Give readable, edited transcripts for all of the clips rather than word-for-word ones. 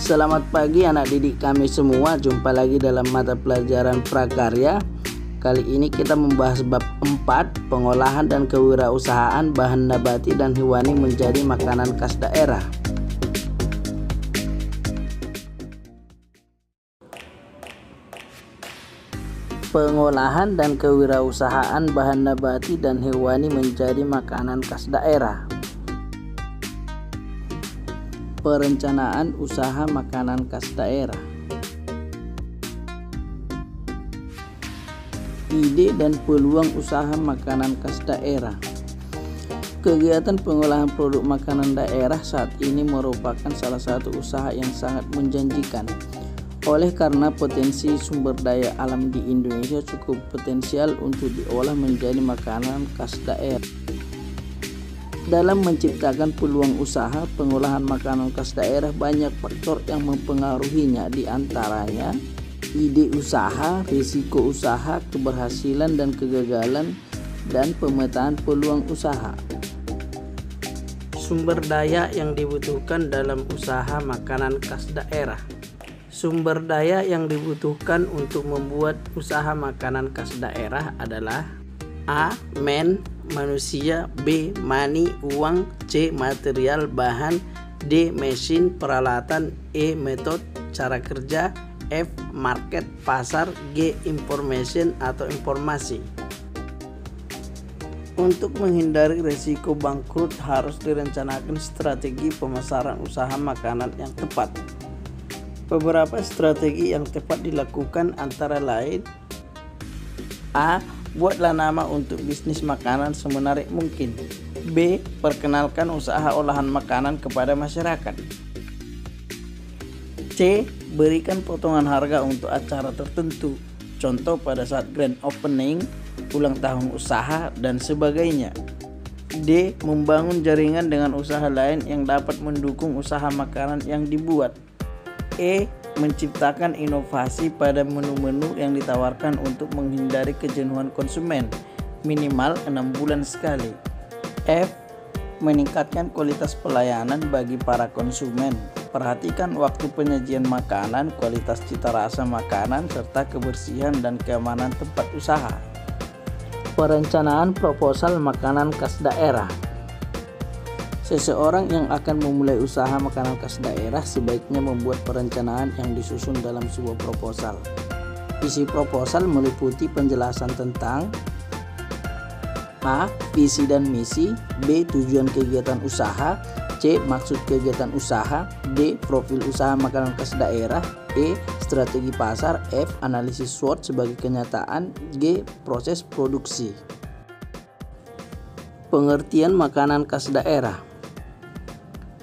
Selamat pagi anak didik kami semua, jumpa lagi dalam mata pelajaran prakarya. Kali ini kita membahas bab 4, pengolahan dan kewirausahaan bahan nabati dan hewani menjadi makanan khas daerah. Pengolahan dan kewirausahaan bahan nabati dan hewani menjadi makanan khas daerah. Perencanaan usaha makanan khas daerah. Ide dan peluang usaha makanan khas daerah. Kegiatan pengolahan produk makanan daerah saat ini merupakan salah satu usaha yang sangat menjanjikan. Oleh karena potensi sumber daya alam di Indonesia cukup potensial untuk diolah menjadi makanan khas daerah. Dalam menciptakan peluang usaha pengolahan makanan khas daerah, banyak faktor yang mempengaruhinya, di antaranya ide usaha, risiko usaha, keberhasilan dan kegagalan, dan pemetaan peluang usaha. Sumber daya yang dibutuhkan dalam usaha makanan khas daerah. Sumber daya yang dibutuhkan untuk membuat usaha makanan khas daerah adalah A. Manusia, B. Money, uang, C. Material, bahan, D. Mesin, peralatan, E. Metode, cara kerja, F. Market, pasar, G. Information atau informasi. Untuk menghindari risiko bangkrut harus direncanakan strategi pemasaran usaha makanan yang tepat. Beberapa strategi yang tepat dilakukan antara lain: A. Buatlah nama untuk bisnis makanan semenarik mungkin. B. Perkenalkan usaha olahan makanan kepada masyarakat. C. Berikan potongan harga untuk acara tertentu, contoh pada saat grand opening, ulang tahun usaha, dan sebagainya. D. Membangun jaringan dengan usaha lain yang dapat mendukung usaha makanan yang dibuat. E. Menciptakan inovasi pada menu-menu yang ditawarkan untuk menghindari kejenuhan konsumen, minimal 6 bulan sekali. F. Meningkatkan kualitas pelayanan bagi para konsumen. Perhatikan waktu penyajian makanan, kualitas cita rasa makanan, serta kebersihan dan keamanan tempat usaha. Perencanaan proposal makanan khas daerah. Seseorang yang akan memulai usaha makanan khas daerah sebaiknya membuat perencanaan yang disusun dalam sebuah proposal. Isi proposal meliputi penjelasan tentang A. Visi dan misi, B. Tujuan kegiatan usaha, C. Maksud kegiatan usaha, D. Profil usaha makanan khas daerah, E. Strategi pasar, F. Analisis SWOT sebagai kenyataan, G. Proses produksi. Pengertian makanan khas daerah.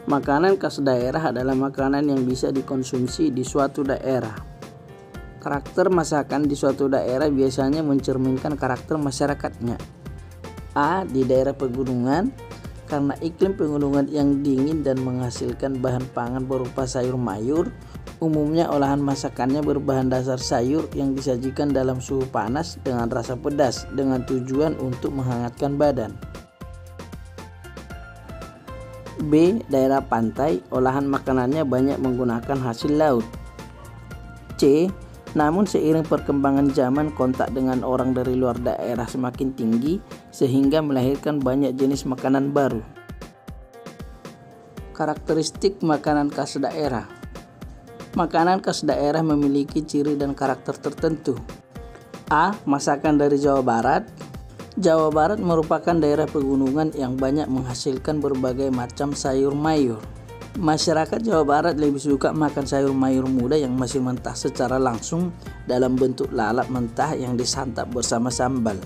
Makanan khas daerah adalah makanan yang bisa dikonsumsi di suatu daerah. Karakter masakan di suatu daerah biasanya mencerminkan karakter masyarakatnya. A. Di daerah pegunungan, karena iklim pegunungan yang dingin dan menghasilkan bahan pangan berupa sayur mayur, umumnya olahan masakannya berbahan dasar sayur yang disajikan dalam suhu panas dengan rasa pedas dengan tujuan untuk menghangatkan badan. B. Daerah pantai, olahan makanannya banyak menggunakan hasil laut. C. Namun seiring perkembangan zaman, kontak dengan orang dari luar daerah semakin tinggi sehingga melahirkan banyak jenis makanan baru. Karakteristik makanan khas daerah. Makanan khas daerah memiliki ciri dan karakter tertentu. A. Masakan dari Jawa Barat. Jawa Barat merupakan daerah pegunungan yang banyak menghasilkan berbagai macam sayur mayur. Masyarakat Jawa Barat lebih suka makan sayur mayur muda yang masih mentah secara langsung dalam bentuk lalap mentah yang disantap bersama sambal.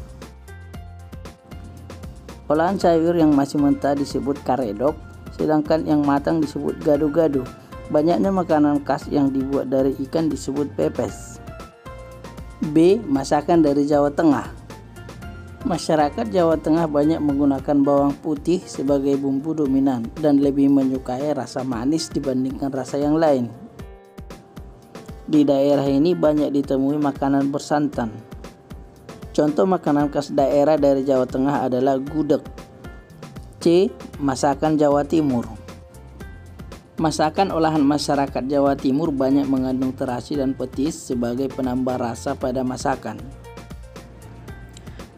Olahan sayur yang masih mentah disebut karedok, sedangkan yang matang disebut gado-gado. Banyaknya makanan khas yang dibuat dari ikan disebut pepes. B. Masakan dari Jawa Tengah. Masyarakat Jawa Tengah banyak menggunakan bawang putih sebagai bumbu dominan dan lebih menyukai rasa manis dibandingkan rasa yang lain. Di daerah ini banyak ditemui makanan bersantan. Contoh makanan khas daerah dari Jawa Tengah adalah gudeg. C. Masakan Jawa Timur. Masakan olahan masyarakat Jawa Timur banyak mengandung terasi dan petis sebagai penambah rasa pada masakan.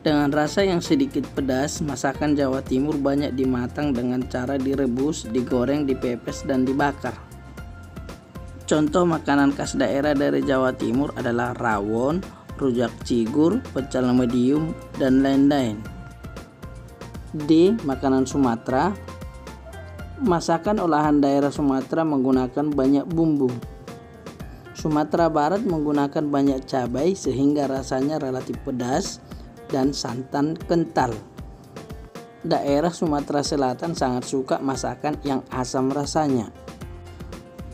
Dengan rasa yang sedikit pedas, masakan Jawa Timur banyak dimatang dengan cara direbus, digoreng, dipepes, dan dibakar. Contoh makanan khas daerah dari Jawa Timur adalah rawon, rujak cigur, pecel medium, dan lain-lain. D. Makanan Sumatera. Masakan olahan daerah Sumatera menggunakan banyak bumbu. Sumatera Barat menggunakan banyak cabai sehingga rasanya relatif pedas dan santan kental. Daerah Sumatera Selatan sangat suka masakan yang asam rasanya.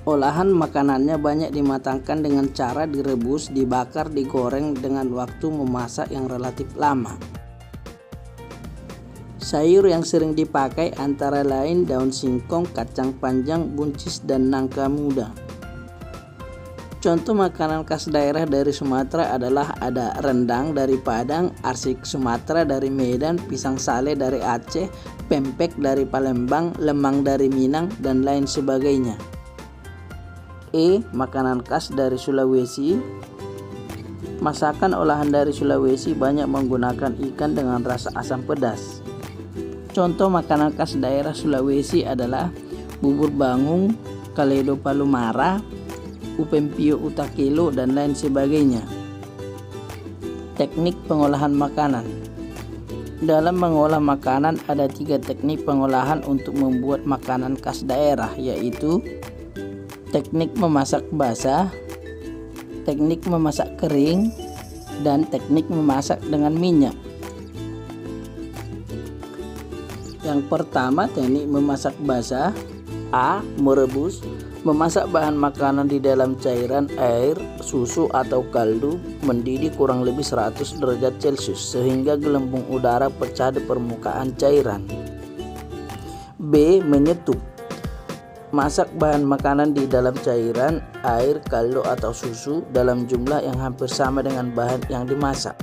Olahan makanannya banyak dimatangkan dengan cara direbus, dibakar, digoreng dengan waktu memasak yang relatif lama. Sayur yang sering dipakai antara lain daun singkong, kacang panjang, buncis, dan nangka muda. Contoh makanan khas daerah dari Sumatera adalah ada rendang dari Padang, arsik Sumatera dari Medan, pisang sale dari Aceh, pempek dari Palembang, lemang dari Minang, dan lain sebagainya. E. Makanan khas dari Sulawesi. Masakan olahan dari Sulawesi banyak menggunakan ikan dengan rasa asam pedas. Contoh makanan khas daerah Sulawesi adalah bubur bangung, kaledo palumara, upempio utakelo, dan lain sebagainya. Teknik pengolahan makanan. Dalam mengolah makanan ada 3 teknik pengolahan untuk membuat makanan khas daerah, yaitu teknik memasak basah, teknik memasak kering, dan teknik memasak dengan minyak. Yang pertama, teknik memasak basah. A. Merebus. Memasak bahan makanan di dalam cairan air, susu, atau kaldu mendidih kurang lebih 100 derajat Celcius sehingga gelembung udara pecah di permukaan cairan. B. Menyetup. Masak bahan makanan di dalam cairan, air, kaldu, atau susu dalam jumlah yang hampir sama dengan bahan yang dimasak.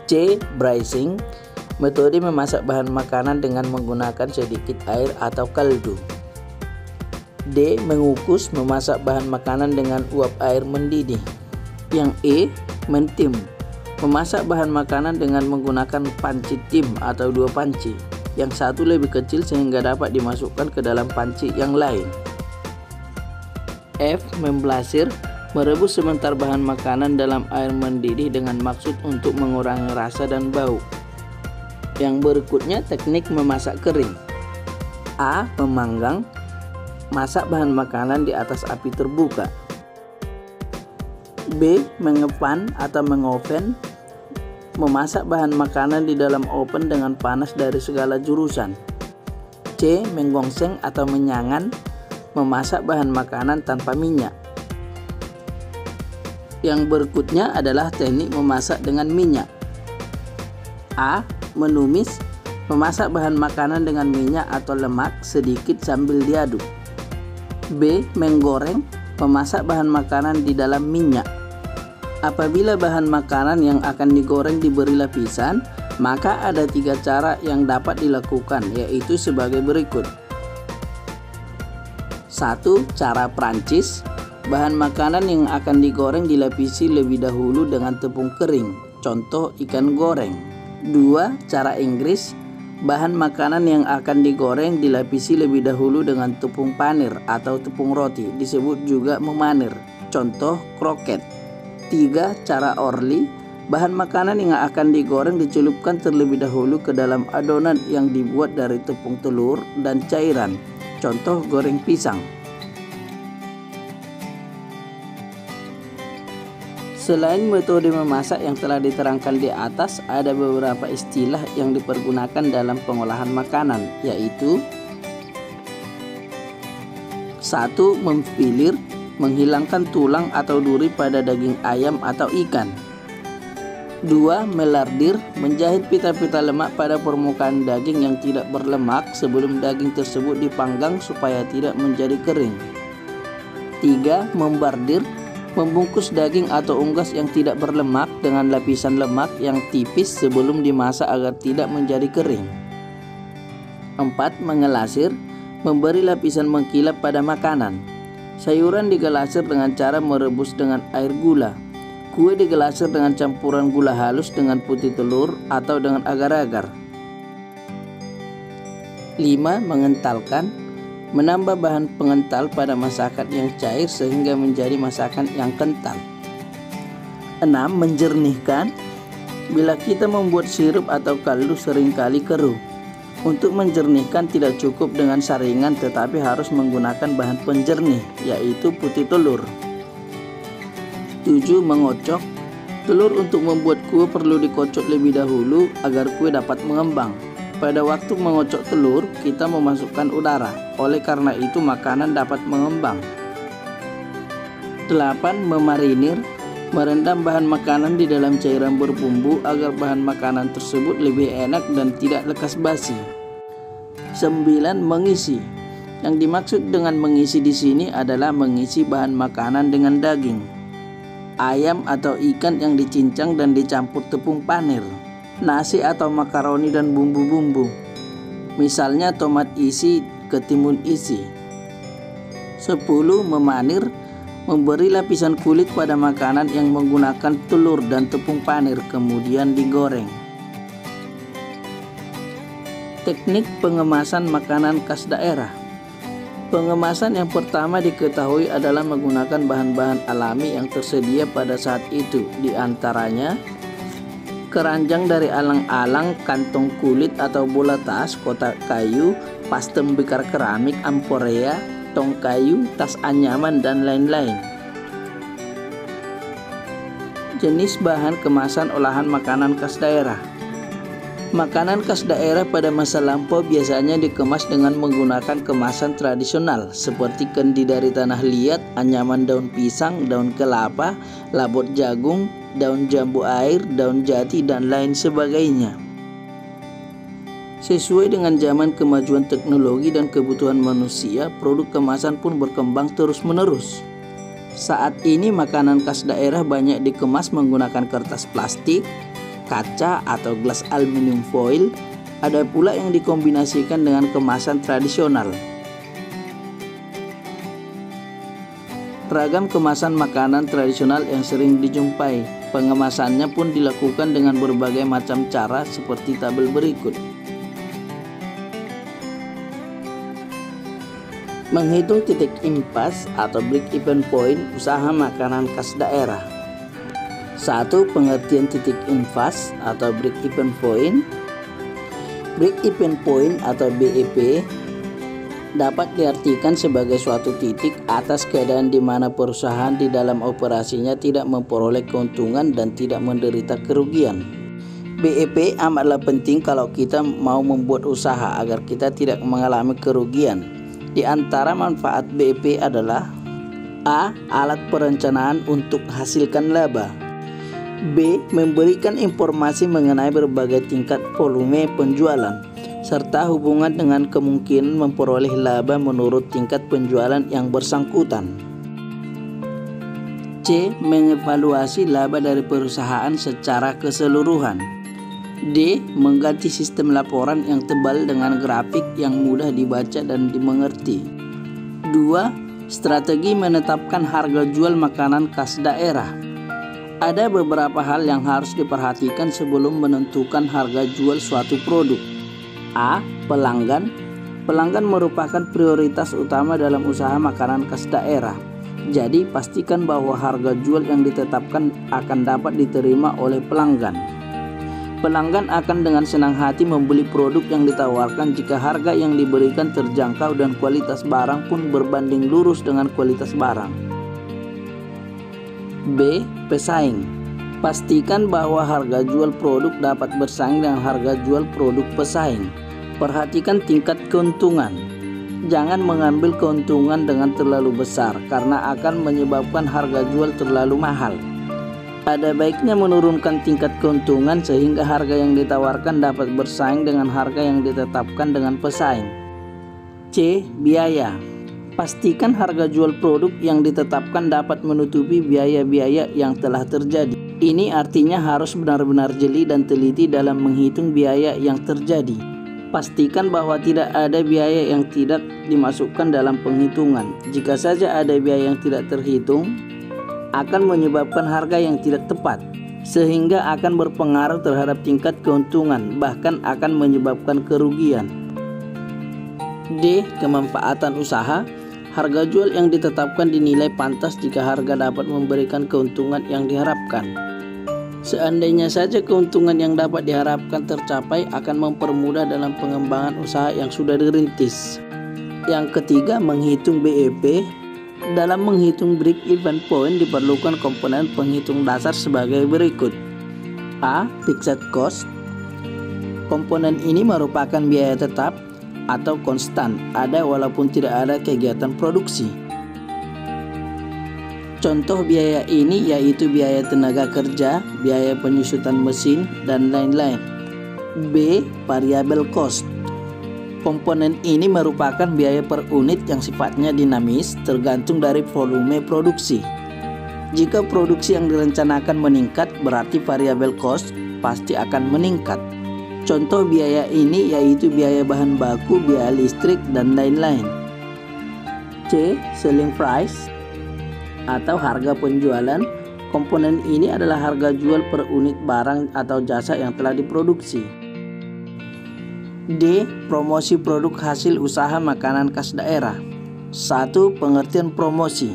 C. Braising. Metode memasak bahan makanan dengan menggunakan sedikit air atau kaldu. D. Mengukus. Memasak bahan makanan dengan uap air mendidih. Yang E. Mentim. Memasak bahan makanan dengan menggunakan panci tim atau 2 panci. Yang satu lebih kecil sehingga dapat dimasukkan ke dalam panci yang lain. F. Memblasir. Merebus sebentar bahan makanan dalam air mendidih dengan maksud untuk mengurangi rasa dan bau. Yang berikutnya teknik memasak kering. A. Memanggang. Masak bahan makanan di atas api terbuka. B. Mengepan atau mengoven. Memasak bahan makanan di dalam oven dengan panas dari segala jurusan. C. Menggongseng atau menyangan. Memasak bahan makanan tanpa minyak. Yang berikutnya adalah teknik memasak dengan minyak. A. Menumis. Memasak bahan makanan dengan minyak atau lemak sedikit sambil diaduk. B. Menggoreng. Memasak bahan makanan di dalam minyak. Apabila bahan makanan yang akan digoreng diberi lapisan, maka ada 3 cara yang dapat dilakukan, yaitu sebagai berikut. 1. Cara Prancis. Bahan makanan yang akan digoreng dilapisi lebih dahulu dengan tepung kering, contoh ikan goreng. 2. Cara Inggris. Bahan makanan yang akan digoreng dilapisi lebih dahulu dengan tepung panir atau tepung roti, disebut juga memanir, contoh kroket. 3. Cara Orly. Bahan makanan yang akan digoreng dicelupkan terlebih dahulu ke dalam adonan yang dibuat dari tepung telur dan cairan, contoh goreng pisang. Selain metode memasak yang telah diterangkan di atas, ada beberapa istilah yang dipergunakan dalam pengolahan makanan, yaitu 1. Memfilir. Menghilangkan tulang atau duri pada daging ayam atau ikan. 2. Melardir. Menjahit pita-pita lemak pada permukaan daging yang tidak berlemak sebelum daging tersebut dipanggang supaya tidak menjadi kering. 3. Membardir. Membungkus daging atau unggas yang tidak berlemak dengan lapisan lemak yang tipis sebelum dimasak agar tidak menjadi kering. 4. Mengelasir. Memberi lapisan mengkilap pada makanan. Sayuran digelasir dengan cara merebus dengan air gula. Kue digelasir dengan campuran gula halus dengan putih telur atau dengan agar-agar. 5. Mengentalkan. Menambah bahan pengental pada masakan yang cair sehingga menjadi masakan yang kental. 6. Menjernihkan. Bila kita membuat sirup atau kaldu seringkali keruh. Untuk menjernihkan tidak cukup dengan saringan tetapi harus menggunakan bahan penjernih yaitu putih telur. 7. Mengocok. Telur untuk membuat kue perlu dikocok lebih dahulu agar kue dapat mengembang. Pada waktu mengocok telur kita memasukkan udara, oleh karena itu makanan dapat mengembang. 8. Memarinir. Merendam bahan makanan di dalam cairan berbumbu agar bahan makanan tersebut lebih enak dan tidak lekas basi. 9. Mengisi. Yang dimaksud dengan mengisi di sini adalah mengisi bahan makanan dengan daging, ayam atau ikan yang dicincang dan dicampur tepung panir, nasi atau makaroni dan bumbu-bumbu. Misalnya tomat isi, ketimun isi. 10. Memanir. Memberi lapisan kulit pada makanan yang menggunakan telur dan tepung panir kemudian digoreng. Teknik pengemasan makanan khas daerah. Pengemasan yang pertama diketahui adalah menggunakan bahan-bahan alami yang tersedia pada saat itu, di antaranya keranjang dari alang-alang, kantong kulit atau bola tas, kotak kayu, pas tembikar keramik, amporea, tong kayu, tas anyaman, dan lain-lain. Jenis bahan kemasan olahan makanan khas daerah. Makanan khas daerah pada masa lampau biasanya dikemas dengan menggunakan kemasan tradisional seperti kendi dari tanah liat, anyaman daun pisang, daun kelapa, labot jagung, daun jambu air, daun jati, dan lain sebagainya. Sesuai dengan zaman kemajuan teknologi dan kebutuhan manusia, produk kemasan pun berkembang terus-menerus. Saat ini makanan khas daerah banyak dikemas menggunakan kertas plastik, kaca atau gelas aluminium foil. Ada pula yang dikombinasikan dengan kemasan tradisional. Ragam kemasan makanan tradisional yang sering dijumpai. Pengemasannya pun dilakukan dengan berbagai macam cara seperti tabel berikut. Menghitung titik impas atau break-even point usaha makanan khas daerah. 1. Pengertian titik impas atau break-even point. Break-even point atau BEP dapat diartikan sebagai suatu titik atas keadaan di mana perusahaan di dalam operasinya tidak memperoleh keuntungan dan tidak menderita kerugian. BEP amatlah penting kalau kita mau membuat usaha agar kita tidak mengalami kerugian. Di antara manfaat BEP adalah: A. Alat perencanaan untuk hasilkan laba. B. Memberikan informasi mengenai berbagai tingkat volume penjualan serta hubungan dengan kemungkinan memperoleh laba menurut tingkat penjualan yang bersangkutan. C. Mengevaluasi laba dari perusahaan secara keseluruhan. D. Mengganti sistem laporan yang tebal dengan grafik yang mudah dibaca dan dimengerti. 2. Strategi menetapkan harga jual makanan khas daerah. Ada beberapa hal yang harus diperhatikan sebelum menentukan harga jual suatu produk. A. Pelanggan. Pelanggan merupakan prioritas utama dalam usaha makanan khas daerah. Jadi pastikan bahwa harga jual yang ditetapkan akan dapat diterima oleh pelanggan. Pelanggan akan dengan senang hati membeli produk yang ditawarkan jika harga yang diberikan terjangkau dan kualitas barang pun berbanding lurus dengan kualitas barang. B. Pesaing. Pastikan bahwa harga jual produk dapat bersaing dengan harga jual produk pesaing. Perhatikan tingkat keuntungan. Jangan mengambil keuntungan dengan terlalu besar karena akan menyebabkan harga jual terlalu mahal. Ada baiknya menurunkan tingkat keuntungan sehingga harga yang ditawarkan dapat bersaing dengan harga yang ditetapkan dengan pesaing. C. Biaya. Pastikan harga jual produk yang ditetapkan dapat menutupi biaya-biaya yang telah terjadi. Ini artinya harus benar-benar jeli dan teliti dalam menghitung biaya yang terjadi. Pastikan bahwa tidak ada biaya yang tidak dimasukkan dalam penghitungan. Jika saja ada biaya yang tidak terhitung, akan menyebabkan harga yang tidak tepat, sehingga akan berpengaruh terhadap tingkat keuntungan, bahkan akan menyebabkan kerugian. D. Kemanfaatan usaha. Harga jual yang ditetapkan dinilai pantas jika harga dapat memberikan keuntungan yang diharapkan. Seandainya saja keuntungan yang dapat diharapkan tercapai, akan mempermudah dalam pengembangan usaha yang sudah dirintis. Yang ketiga, menghitung BEP. Dalam menghitung break-even point diperlukan komponen penghitung dasar sebagai berikut. A. Fixed cost. Komponen ini merupakan biaya tetap atau konstan, ada walaupun tidak ada kegiatan produksi. Contoh biaya ini yaitu biaya tenaga kerja, biaya penyusutan mesin, dan lain-lain. B. Variable cost. Komponen ini merupakan biaya per unit yang sifatnya dinamis, tergantung dari volume produksi. Jika produksi yang direncanakan meningkat, berarti variable cost pasti akan meningkat. Contoh biaya ini yaitu biaya bahan baku, biaya listrik, dan lain-lain. C. Selling price atau harga penjualan. Komponen ini adalah harga jual per unit barang atau jasa yang telah diproduksi. D. Promosi produk hasil usaha makanan khas daerah. 1. Pengertian promosi.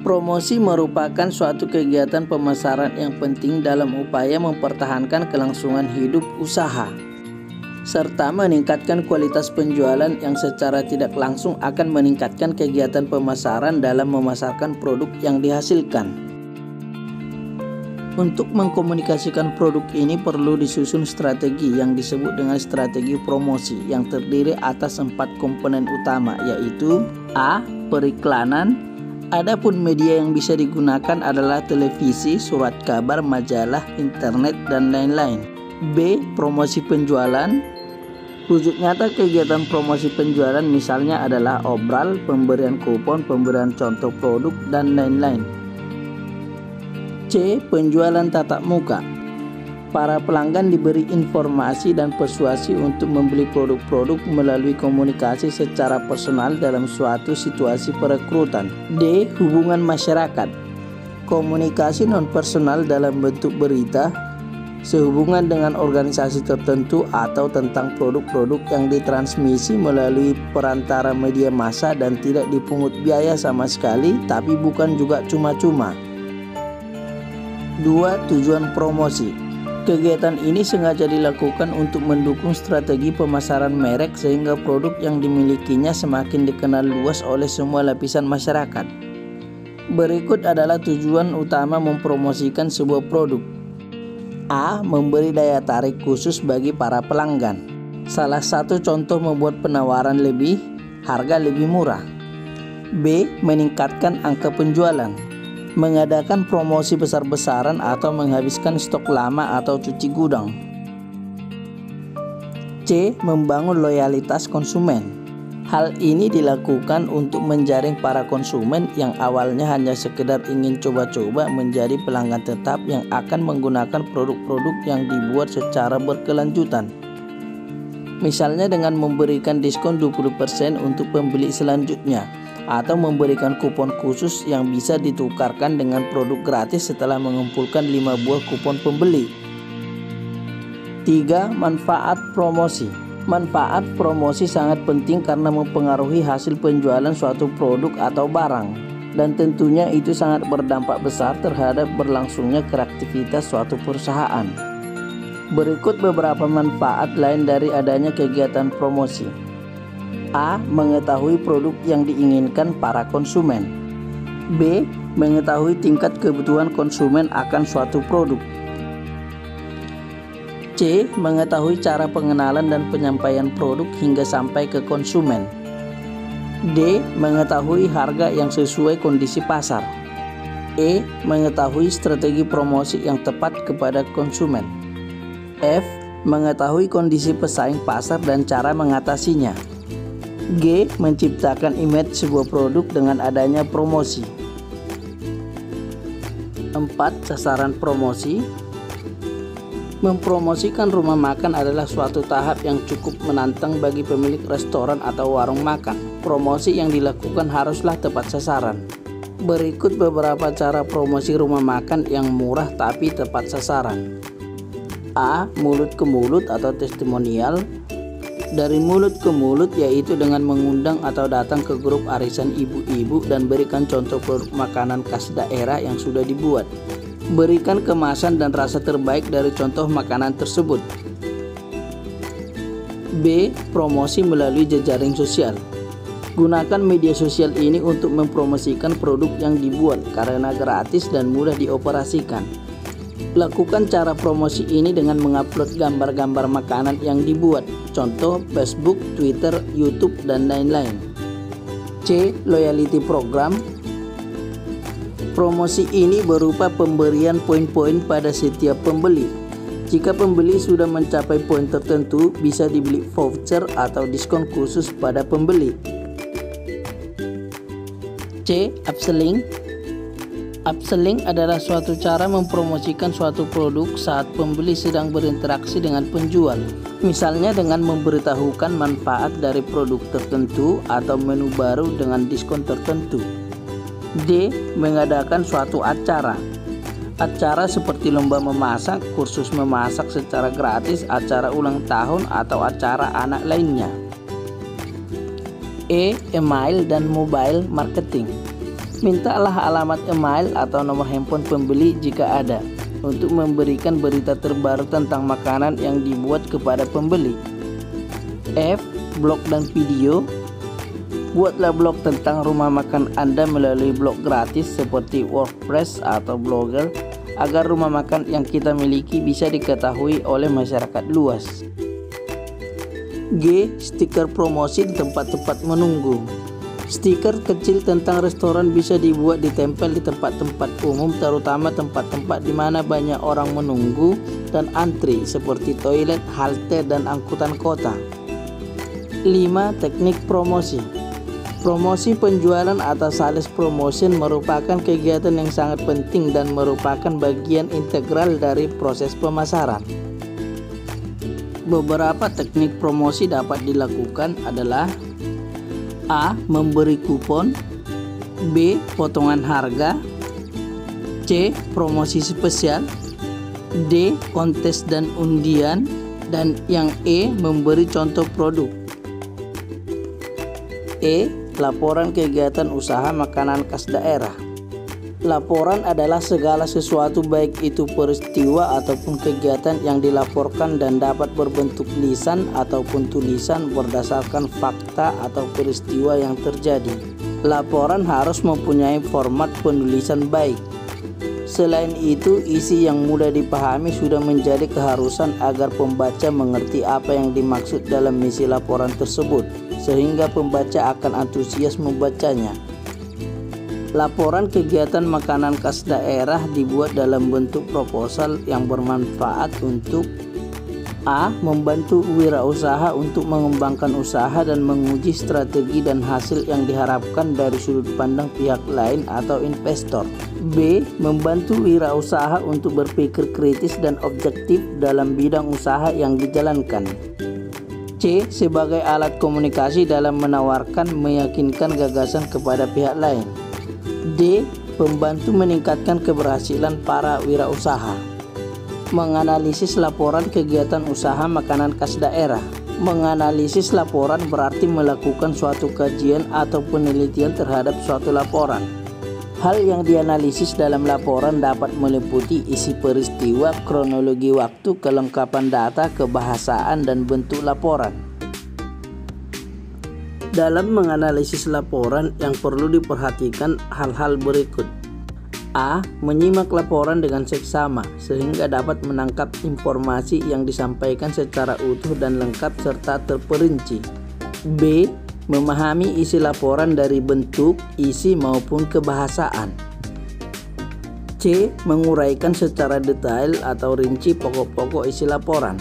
Promosi merupakan suatu kegiatan pemasaran yang penting dalam upaya mempertahankan kelangsungan hidup usaha, serta meningkatkan kualitas penjualan yang secara tidak langsung akan meningkatkan kegiatan pemasaran dalam memasarkan produk yang dihasilkan. Untuk mengkomunikasikan produk ini perlu disusun strategi yang disebut dengan strategi promosi yang terdiri atas 4 komponen utama, yaitu A. Periklanan. Adapun media yang bisa digunakan adalah televisi, surat kabar, majalah, internet, dan lain-lain. B. Promosi penjualan. Wujud nyata kegiatan promosi penjualan misalnya adalah obral, pemberian kupon, pemberian contoh produk, dan lain-lain. C. Penjualan tatap muka. Para pelanggan diberi informasi dan persuasi untuk membeli produk-produk melalui komunikasi secara personal dalam suatu situasi perekrutan. D. Hubungan masyarakat. Komunikasi non-personal dalam bentuk berita, sehubungan dengan organisasi tertentu atau tentang produk-produk yang ditransmisi melalui perantara media massa dan tidak dipungut biaya sama sekali, tapi bukan juga cuma-cuma. 2. Tujuan promosi. Kegiatan ini sengaja dilakukan untuk mendukung strategi pemasaran merek sehingga produk yang dimilikinya semakin dikenal luas oleh semua lapisan masyarakat. Berikut adalah tujuan utama mempromosikan sebuah produk. A. Memberi daya tarik khusus bagi para pelanggan. Salah satu contoh membuat penawaran lebih, harga lebih murah. B. Meningkatkan angka penjualan. Mengadakan promosi besar-besaran atau menghabiskan stok lama atau cuci gudang. C. Membangun loyalitas konsumen. Hal ini dilakukan untuk menjaring para konsumen yang awalnya hanya sekedar ingin coba-coba menjadi pelanggan tetap yang akan menggunakan produk-produk yang dibuat secara berkelanjutan. Misalnya dengan memberikan diskon 20% untuk pembeli selanjutnya, atau memberikan kupon khusus yang bisa ditukarkan dengan produk gratis setelah mengumpulkan 5 buah kupon pembeli. 3. Manfaat promosi. Manfaat promosi sangat penting karena mempengaruhi hasil penjualan suatu produk atau barang, dan tentunya itu sangat berdampak besar terhadap berlangsungnya kreativitas suatu perusahaan. Berikut beberapa manfaat lain dari adanya kegiatan promosi. A. Mengetahui produk yang diinginkan para konsumen. B. Mengetahui tingkat kebutuhan konsumen akan suatu produk. C. Mengetahui cara pengenalan dan penyampaian produk hingga sampai ke konsumen. D. Mengetahui harga yang sesuai kondisi pasar. E. Mengetahui strategi promosi yang tepat kepada konsumen. F. Mengetahui kondisi pesaing pasar dan cara mengatasinya. G. Menciptakan image sebuah produk dengan adanya promosi. 4. Sasaran promosi. Mempromosikan rumah makan adalah suatu tahap yang cukup menantang bagi pemilik restoran atau warung makan. Promosi yang dilakukan haruslah tepat sasaran. Berikut beberapa cara promosi rumah makan yang murah tapi tepat sasaran. A. Mulut ke mulut atau testimonial. Dari mulut ke mulut, yaitu dengan mengundang atau datang ke grup arisan ibu-ibu dan berikan contoh produk makanan khas daerah yang sudah dibuat. Berikan kemasan dan rasa terbaik dari contoh makanan tersebut. B. Promosi melalui jejaring sosial. Gunakan media sosial ini untuk mempromosikan produk yang dibuat karena gratis dan mudah dioperasikan. Lakukan cara promosi ini dengan mengupload gambar-gambar makanan yang dibuat, contoh Facebook, Twitter, YouTube, dan lain-lain. C. Loyalty program. Promosi ini berupa pemberian poin-poin pada setiap pembeli. Jika pembeli sudah mencapai poin tertentu, bisa dibeli voucher atau diskon khusus pada pembeli. C. Upselling. Upselling adalah suatu cara mempromosikan suatu produk saat pembeli sedang berinteraksi dengan penjual. Misalnya dengan memberitahukan manfaat dari produk tertentu atau menu baru dengan diskon tertentu. D. Mengadakan suatu acara. Acara seperti lomba memasak, kursus memasak secara gratis, acara ulang tahun, atau acara anak lainnya. E. Email dan mobile marketing. Mintalah alamat email atau nomor handphone pembeli jika ada, untuk memberikan berita terbaru tentang makanan yang dibuat kepada pembeli. F. Blog dan video. Buatlah blog tentang rumah makan Anda melalui blog gratis seperti WordPress atau Blogger agar rumah makan yang kita miliki bisa diketahui oleh masyarakat luas. G. Stiker promosi di tempat-tempat menunggu. Stiker kecil tentang restoran bisa dibuat ditempel di tempat-tempat umum, terutama tempat-tempat di mana banyak orang menunggu dan antri seperti toilet, halte, dan angkutan kota. 5. Teknik promosi. Promosi penjualan atau sales promotion merupakan kegiatan yang sangat penting dan merupakan bagian integral dari proses pemasaran. Beberapa teknik promosi dapat dilakukan adalah: A. Memberi kupon. B. Potongan harga. C. Promosi spesial. D. Kontes dan undian. Dan yang E. Memberi contoh produk. E. Laporan kegiatan usaha makanan khas daerah. Laporan adalah segala sesuatu baik itu peristiwa ataupun kegiatan yang dilaporkan dan dapat berbentuk lisan ataupun tulisan berdasarkan fakta atau peristiwa yang terjadi. Laporan harus mempunyai format penulisan baik. Selain itu, isi yang mudah dipahami sudah menjadi keharusan agar pembaca mengerti apa yang dimaksud dalam isi laporan tersebut, sehingga pembaca akan antusias membacanya. Laporan kegiatan makanan khas daerah dibuat dalam bentuk proposal yang bermanfaat untuk: A. Membantu wirausaha untuk mengembangkan usaha dan menguji strategi dan hasil yang diharapkan dari sudut pandang pihak lain atau investor. B. Membantu wirausaha untuk berpikir kritis dan objektif dalam bidang usaha yang dijalankan. C. Sebagai alat komunikasi dalam menawarkan meyakinkan gagasan kepada pihak lain. D. Membantu meningkatkan keberhasilan para wirausaha. Menganalisis laporan kegiatan usaha makanan khas daerah. Menganalisis laporan berarti melakukan suatu kajian atau penelitian terhadap suatu laporan. Hal yang dianalisis dalam laporan dapat meliputi isi peristiwa, kronologi waktu, kelengkapan data, kebahasaan, dan bentuk laporan. Dalam menganalisis laporan yang perlu diperhatikan hal-hal berikut. A. Menyimak laporan dengan seksama sehingga dapat menangkap informasi yang disampaikan secara utuh dan lengkap serta terperinci. B. Memahami isi laporan dari bentuk, isi maupun kebahasaan. C. Menguraikan secara detail atau rinci pokok-pokok isi laporan.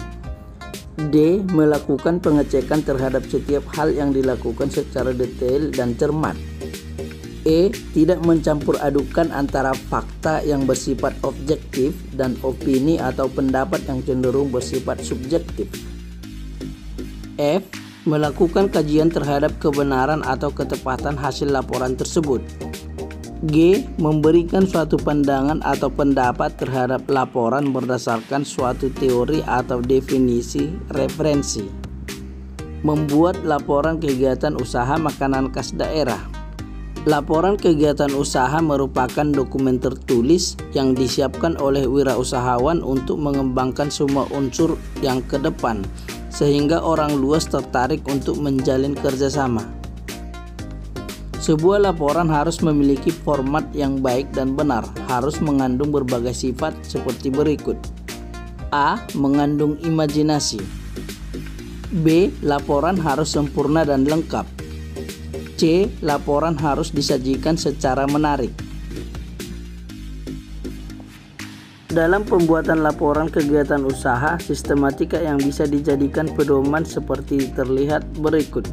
D. Melakukan pengecekan terhadap setiap hal yang dilakukan secara detail dan cermat. E. Tidak mencampur adukan antara fakta yang bersifat objektif dan opini atau pendapat yang cenderung bersifat subjektif. F. Melakukan kajian terhadap kebenaran atau ketepatan hasil laporan tersebut. G. Memberikan suatu pandangan atau pendapat terhadap laporan berdasarkan suatu teori atau definisi referensi. Membuat laporan kegiatan usaha makanan khas daerah. Laporan kegiatan usaha merupakan dokumen tertulis yang disiapkan oleh wirausahawan untuk mengembangkan semua unsur yang ke depan, sehingga orang luas tertarik untuk menjalin kerjasama. Sebuah laporan harus memiliki format yang baik dan benar, harus mengandung berbagai sifat seperti berikut. A. Mengandung imajinasi. B. Laporan harus sempurna dan lengkap. C. Laporan harus disajikan secara menarik. Dalam pembuatan laporan kegiatan usaha, sistematika yang bisa dijadikan pedoman seperti terlihat berikut.